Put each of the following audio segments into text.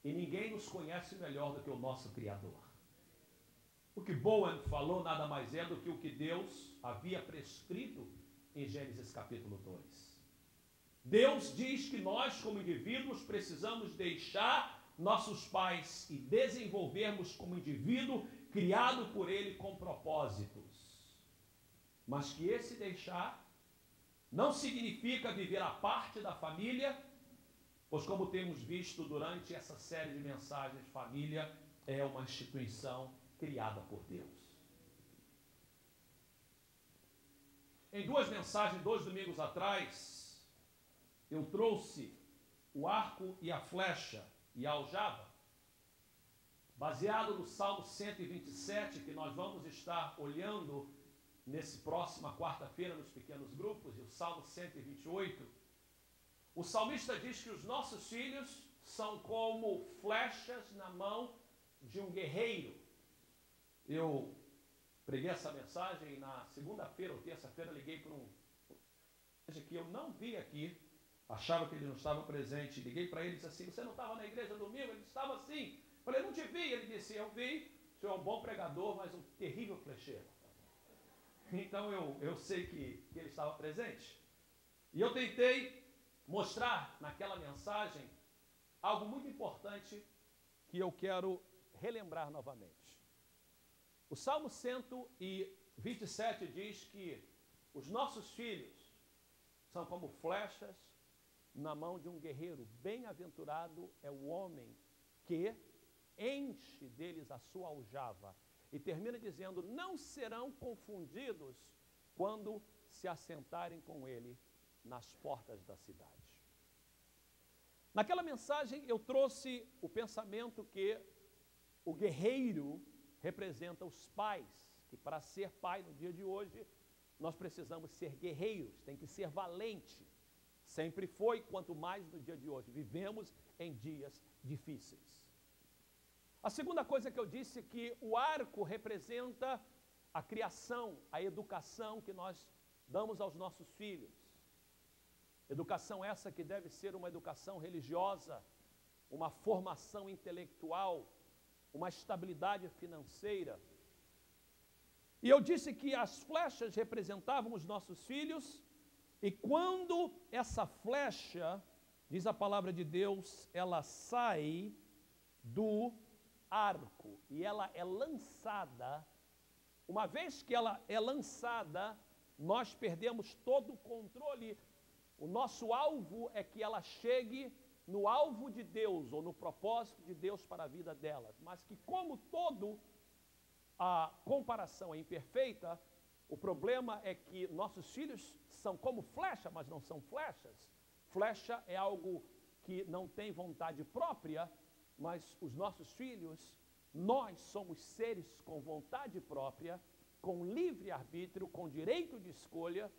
E ninguém nos conhece melhor do que o nosso Criador. O que Bowen falou nada mais é do que o que Deus havia prescrito em Gênesis capítulo 2. Deus diz que nós, como indivíduos, precisamos deixar nossos pais e desenvolvermos como indivíduo criado por Ele com propósitos. Mas que esse deixar não significa viver à parte da família, pois como temos visto durante essa série de mensagens, família é uma instituição criada por Deus. Em duas mensagens, 2 domingos atrás, eu trouxe o arco e a flecha e a aljava, baseado no Salmo 127, que nós vamos estar olhando nesse próxima quarta-feira nos pequenos grupos, e o Salmo 128. O salmista diz que os nossos filhos são como flechas na mão de um guerreiro. Eu preguei essa mensagem na segunda-feira ou terça-feira, liguei para um que eu não vi aqui, achava que ele não estava presente, liguei para ele e disse assim: você não estava na igreja domingo? Ele estava assim. Falei: não te vi. Ele disse: eu vi, o senhor é um bom pregador, mas um terrível flecheiro. Então eu sei que ele estava presente. E eu tentei mostrar naquela mensagem algo muito importante que eu quero relembrar novamente. O Salmo 127 diz que os nossos filhos são como flechas na mão de um guerreiro. Bem-aventurado é o homem que enche deles a sua aljava. E termina dizendo: não serão confundidos quando se assentarem com ele nas portas da cidade. Naquela mensagem eu trouxe o pensamento que o guerreiro representa os pais, que para ser pai no dia de hoje, nós precisamos ser guerreiros, tem que ser valente. Sempre foi, quanto mais no dia de hoje. Vivemos em dias difíceis. A segunda coisa que eu disse é que o arco representa a criação, a educação que nós damos aos nossos filhos. Educação essa que deve ser uma educação religiosa, uma formação intelectual, uma estabilidade financeira. E eu disse que as flechas representavam os nossos filhos, e quando essa flecha, diz a palavra de Deus, ela sai do arco e ela é lançada, uma vez que ela é lançada, nós perdemos todo o controle. O nosso alvo é que ela chegue no alvo de Deus, ou no propósito de Deus para a vida delas, mas que como todo a comparação é imperfeita, o problema é que nossos filhos são como flecha, mas não são flechas. Flecha é algo que não tem vontade própria, mas os nossos filhos, nós somos seres com vontade própria, com livre-arbítrio, com direito de escolha.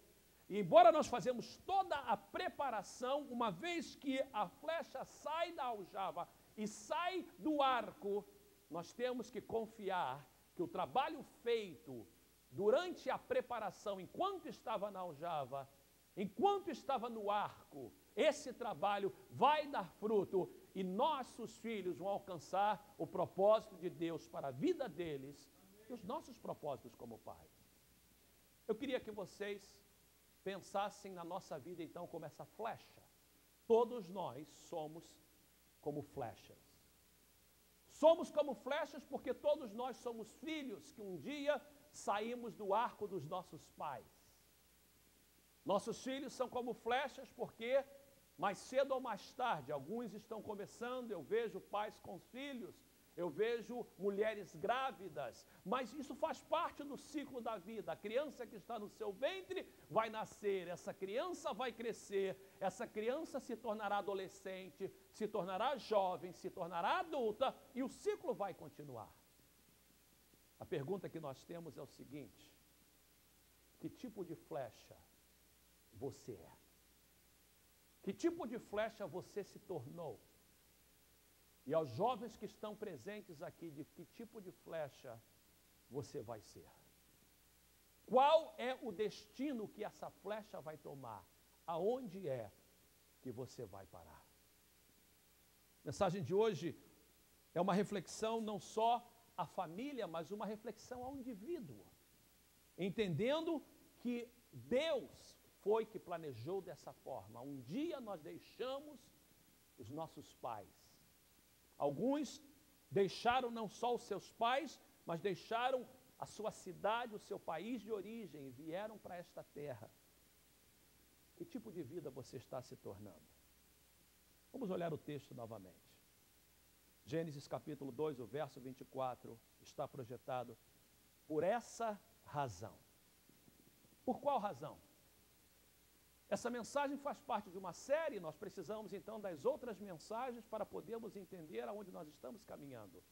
E embora nós fazemos toda a preparação, uma vez que a flecha sai da aljava e sai do arco, nós temos que confiar que o trabalho feito durante a preparação, enquanto estava na aljava, enquanto estava no arco, esse trabalho vai dar fruto e nossos filhos vão alcançar o propósito de Deus para a vida deles e os nossos propósitos como pais. Eu queria que vocês pensassem na nossa vida então como essa flecha. Todos nós somos como flechas. Somos como flechas porque todos nós somos filhos que um dia saímos do arco dos nossos pais. Nossos filhos são como flechas porque mais cedo ou mais tarde, alguns estão começando, eu vejo pais com filhos, eu vejo mulheres grávidas, mas isso faz parte do ciclo da vida. A criança que está no seu ventre vai nascer, essa criança vai crescer, essa criança se tornará adolescente, se tornará jovem, se tornará adulta e o ciclo vai continuar. A pergunta que nós temos é o seguinte: que tipo de flecha você é? Que tipo de flecha você se tornou? E aos jovens que estão presentes aqui, de que tipo de flecha você vai ser? Qual é o destino que essa flecha vai tomar? Aonde é que você vai parar? A mensagem de hoje é uma reflexão não só à família, mas uma reflexão ao indivíduo. Entendendo que Deus foi que planejou dessa forma. Um dia nós deixamos os nossos pais. Alguns deixaram não só os seus pais, mas deixaram a sua cidade, o seu país de origem e vieram para esta terra. Que tipo de vida você está se tornando? Vamos olhar o texto novamente. Gênesis capítulo 2, o verso 24, está projetado. Por essa razão. Por qual razão? Essa mensagem faz parte de uma série, nós precisamos então das outras mensagens para podermos entender aonde nós estamos caminhando.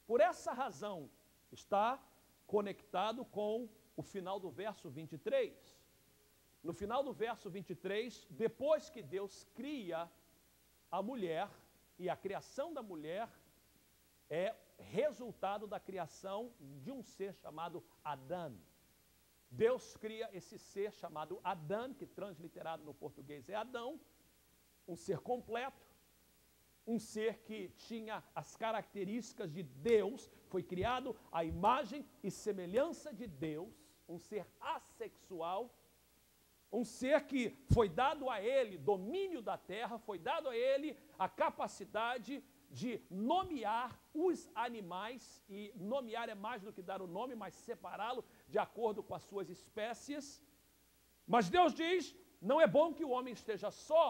Por essa razão, está conectado com o final do verso 23. No final do verso 23, depois que Deus cria a mulher, e a criação da mulher é resultado da criação de um ser chamado Adão. Deus cria esse ser chamado Adão, que transliterado no português é Adão, um ser completo, um ser que tinha as características de Deus, foi criado à imagem e semelhança de Deus, um ser assexual, um ser que foi dado a ele domínio da terra, foi dado a ele a capacidade de nomear os animais, e nomear é mais do que dar o nome, mas separá-lo de acordo com as suas espécies. Mas Deus diz, não é bom que o homem esteja só,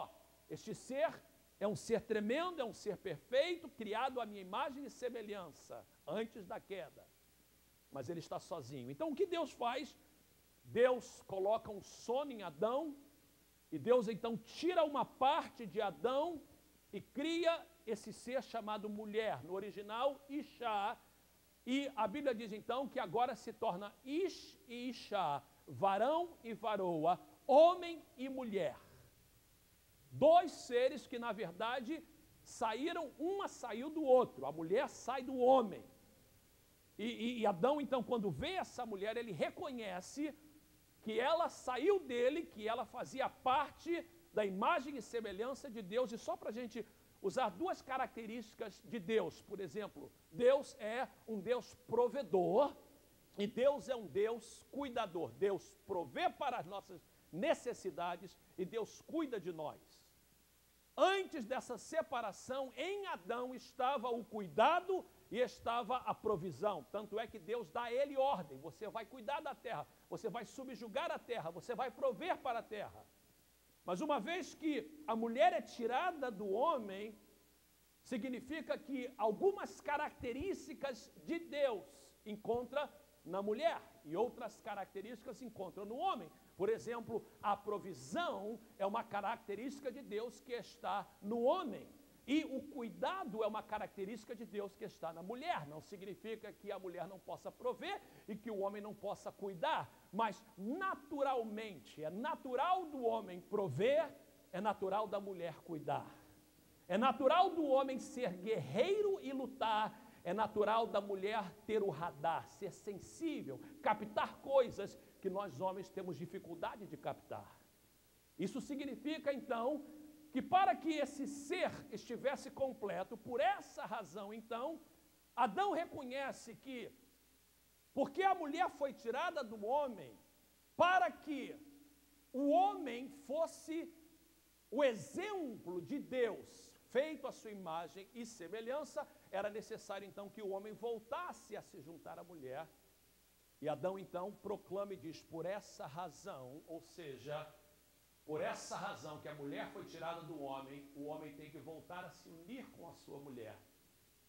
este ser é um ser tremendo, é um ser perfeito, criado à minha imagem e semelhança, antes da queda, mas ele está sozinho. Então o que Deus faz? Deus coloca um sono em Adão, e Deus então tira uma parte de Adão e cria esse ser chamado mulher, no original Isha, e a Bíblia diz então que agora se torna Ish e Isha, varão e varoa, homem e mulher. Dois seres que na verdade saíram, uma saiu do outro, a mulher sai do homem. E Adão então quando vê essa mulher, ele reconhece que ela saiu dele, que ela fazia parte da imagem e semelhança de Deus. E só para a gente usar duas características de Deus, por exemplo, Deus é um Deus provedor e Deus é um Deus cuidador. Deus provê para as nossas necessidades e Deus cuida de nós. Antes dessa separação, em Adão estava o cuidado e estava a provisão. Tanto é que Deus dá a ele ordem: você vai cuidar da terra, você vai subjugar a terra, você vai prover para a terra. Mas uma vez que a mulher é tirada do homem, significa que algumas características de Deus encontra na mulher e outras características se encontram no homem. Por exemplo, a provisão é uma característica de Deus que está no homem. E o cuidado é uma característica de Deus que está na mulher. Não significa que a mulher não possa prover e que o homem não possa cuidar, mas naturalmente, é natural do homem prover, é natural da mulher cuidar. É natural do homem ser guerreiro e lutar, é natural da mulher ter o radar, ser sensível, captar coisas que nós homens temos dificuldade de captar. Isso significa então que para que esse ser estivesse completo, por essa razão, então, Adão reconhece que, porque a mulher foi tirada do homem, para que o homem fosse o exemplo de Deus, feito à sua imagem e semelhança, era necessário então que o homem voltasse a se juntar à mulher. E Adão então proclama e diz, por essa razão, ou seja, por essa razão que a mulher foi tirada do homem, o homem tem que voltar a se unir com a sua mulher.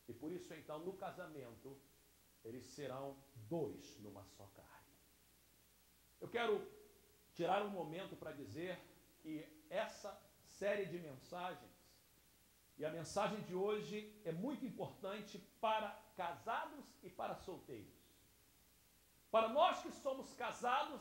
E por isso, então, no casamento, eles serão dois numa só carne. Eu quero tirar um momento para dizer que essa série de mensagens, e a mensagem de hoje é muito importante para casados e para solteiros. Para nós que somos casados,